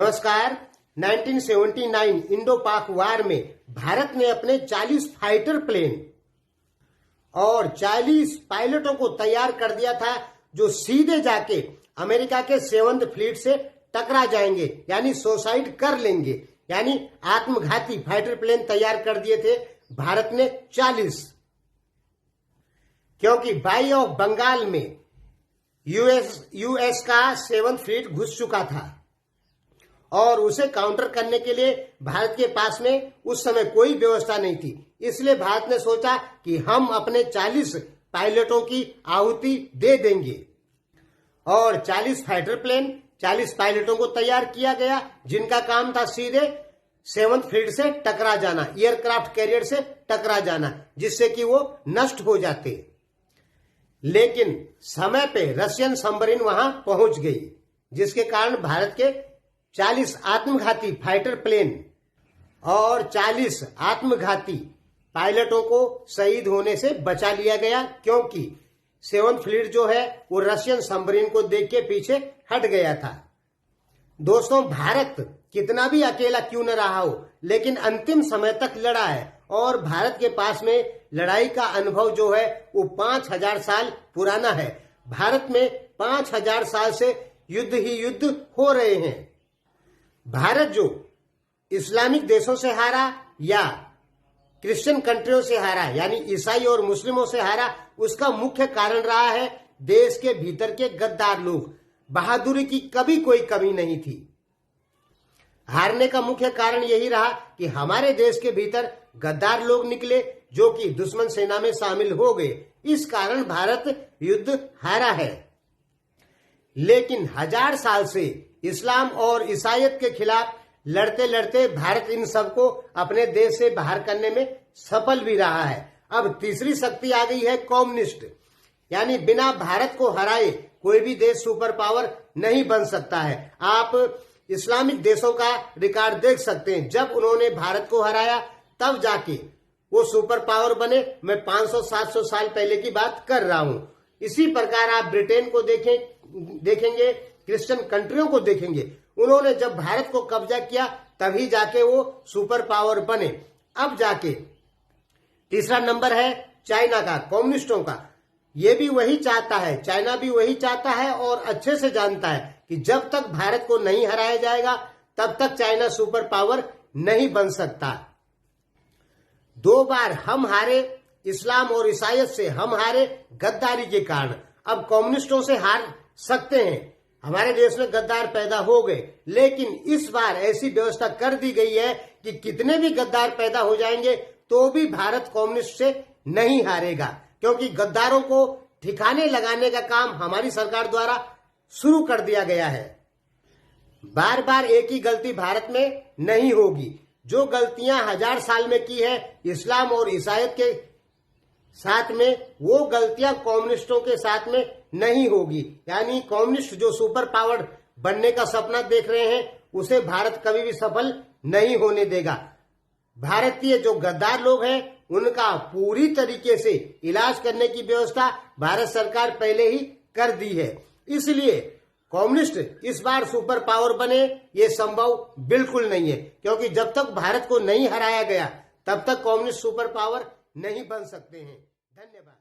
नमस्कार। 1979 इंडो पाक वार में भारत ने अपने 40 फाइटर प्लेन और 40 पायलटों को तैयार कर दिया था जो सीधे जाके अमेरिका के 7th फ्लीट से टकरा जाएंगे, यानी सुसाइड कर लेंगे, यानी आत्मघाती फाइटर प्लेन तैयार कर दिए थे भारत ने 40। क्योंकि बाई ऑफ बंगाल में यूएस का 7th फ्लीट घुस चुका था और उसे काउंटर करने के लिए भारत के पास में उस समय कोई व्यवस्था नहीं थी। इसलिए भारत ने सोचा कि हम अपने 40 पायलटों की आहुति दे देंगे और 40 फाइटर प्लेन 40 पायलटों को तैयार किया गया, जिनका काम था सीधे 7th फ्लीट से टकरा जाना, एयरक्राफ्ट कैरियर से टकरा जाना, जिससे कि वो नष्ट हो जाते। लेकिन समय पे रशियन सबमरीन वहां पहुंच गई, जिसके कारण भारत के 40 आत्मघाती फाइटर प्लेन और 40 आत्मघाती पायलटों को शहीद होने से बचा लिया गया, क्योंकि 7th फ्लीट जो है वो रशियन सबमरीन को देख के पीछे हट गया था। दोस्तों, भारत कितना भी अकेला क्यों न रहा हो, लेकिन अंतिम समय तक लड़ा है और भारत के पास में लड़ाई का अनुभव जो है वो 5000 साल पुराना है। भारत में 5000 साल से युद्ध ही युद्ध हो रहे हैं। भारत जो इस्लामिक देशों से हारा या क्रिश्चियन कंट्रियों से हारा, यानी ईसाई और मुस्लिमों से हारा, उसका मुख्य कारण रहा है देश के भीतर के गद्दार लोग। बहादुरी की कभी कोई कमी नहीं थी। हारने का मुख्य कारण यही रहा कि हमारे देश के भीतर गद्दार लोग निकले जो कि दुश्मन सेना में शामिल हो गए। इस कारण भारत युद्ध हारा है। लेकिन 1000 साल से इस्लाम और ईसाईयत के खिलाफ लड़ते लड़ते भारत इन सबको अपने देश से बाहर करने में सफल भी रहा है। अब तीसरी शक्ति आ गई है कम्युनिस्ट, यानी बिना भारत को हराए कोई भी देश सुपर पावर नहीं बन सकता है। आप इस्लामिक देशों का रिकॉर्ड देख सकते हैं, जब उन्होंने भारत को हराया तब जाके वो सुपर पावर बने। मैं 500-700 साल पहले की बात कर रहा हूं। इसी प्रकार आप ब्रिटेन को देखेंगे, क्रिश्चियन कंट्रियों को देखेंगे, उन्होंने जब भारत को कब्जा किया तभी जाके वो सुपर पावर बने। अब जाके तीसरा नंबर है चाइना का, कम्युनिस्टों का। ये भी वही चाहता है, चाइना भी वही चाहता है और अच्छे से जानता है कि जब तक भारत को नहीं हराया जाएगा तब तक चाइना सुपर पावर नहीं बन सकता। 2 बार हम हारे, इस्लाम और ईसाईयत से हम हारे गद्दारी के कारण। अब कम्युनिस्टों से हार सकते हैं, हमारे देश में गद्दार पैदा हो गए, लेकिन इस बार ऐसी व्यवस्था कर दी गई है कि कितने भी गद्दार पैदा हो जाएंगे तो भी भारत कम्युनिस्ट से नहीं हारेगा, क्योंकि गद्दारों को ठिकाने लगाने का काम हमारी सरकार द्वारा शुरू कर दिया गया है। बार बार एक ही गलती भारत में नहीं होगी। जो गलतियां 1000 साल में की है इस्लाम और ईसाईयत के साथ में, वो गलतियां कम्युनिस्टों के साथ में नहीं होगी। यानी कम्युनिस्ट जो सुपर पावर बनने का सपना देख रहे हैं उसे भारत कभी भी सफल नहीं होने देगा। भारतीय जो गद्दार लोग हैं उनका पूरी तरीके से इलाज करने की व्यवस्था भारत सरकार पहले ही कर दी है। इसलिए कम्युनिस्ट इस बार सुपर पावर बने ये संभव बिल्कुल नहीं है, क्योंकि जब तक भारत को नहीं हराया गया तब तक कम्युनिस्ट सुपर पावर नहीं बन सकते हैं। धन्यवाद।